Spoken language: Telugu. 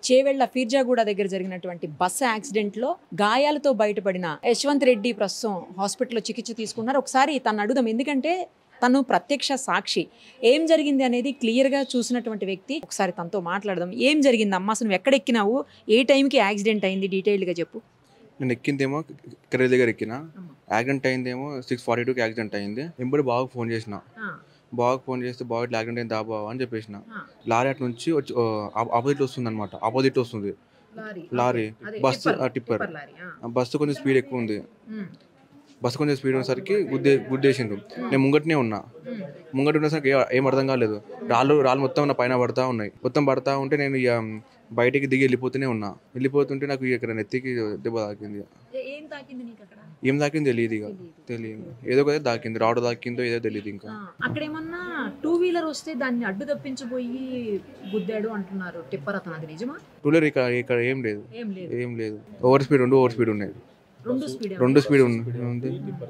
చేవెళ్ల ఫీర్జాగూడ దగ్గర జరిగినటువంటి బస్సు యాక్సిడెంట్లో గాయాలతో బయటపడిన యశ్వంత్ రెడ్డి ప్రస్తుతం హాస్పిటల్లో చికిత్స తీసుకున్నారు. ఒకసారి తను అడుగుదాం, ఎందుకంటే తను ప్రత్యక్ష సాక్షి. ఏం జరిగింది అనేది క్లియర్గా చూసినటువంటి వ్యక్తి. ఒకసారి తనతో మాట్లాడదాం. ఏం జరిగింది అమ్మా, అసలు నువ్వు ఎక్కడ ఎక్కినావు, ఏ టైంకి యాక్సిడెంట్ అయింది, డీటెయిల్గా చెప్పు. నేను ఎక్కిందేమో కెరీర్ దగ్గర ఎక్కిన, యాక్సిడెంట్ అయిందేమో 6:42కి యాక్సిడెంట్ అయింది. ఎంబడి బాగా ఫోన్ చేసిన, బాగా ఫోన్ చేస్తే బాగా ఇట్లా యాక్సిడెంట్ అయింది దాబా అని చెప్పేసిన. లారీ అటు నుంచి వచ్చి ఆపోజిట్ వస్తుంది అనమాట, ఆపోజిట్ వస్తుంది లారీ, బస్సు టిప్పర్. బస్సు కొంచెం స్పీడ్ ఎక్కువ ఉంది. బస్సు కొంచెం స్పీడ్ ఉన్నసరికి గుద్దేసిండు. నేను ముంగట్నే ఉన్నా, ముంగట ఉన్నసరికి ఏం అర్థం కాలేదు. రాళ్ళు మొత్తం నా పైన పడతా ఉన్నాయి. మొత్తం పడతా ఉంటే నేను ఇక బయటికి దిగి వెళ్ళిపోతూనే ఉన్నా. వెళ్ళిపోతుంటే నాకు ఇక్కడ నెత్తికి దెబ్బ తాకింది. ఏం తాకింది తెలియదు, ఇక తెలియదు, ఏదో కదా తాకింది, రాడు తాకిందో ఏదో తెలియదు. ఇంకా అక్కడ ఏమన్నా 2 వీలర్ వస్తే దాన్ని అడ్డు తప్పించబోయి గుద్దాడు అంటున్నారు టిప్పర్ అతను, అది నిజమా? 2 వీలర్ ఇక్కడ ఏం లేదు. ఓవర్ స్పీడ్ ఉన్నాయి, రెండు స్పీడ్ రెండు స్పీడ్ ఉంది.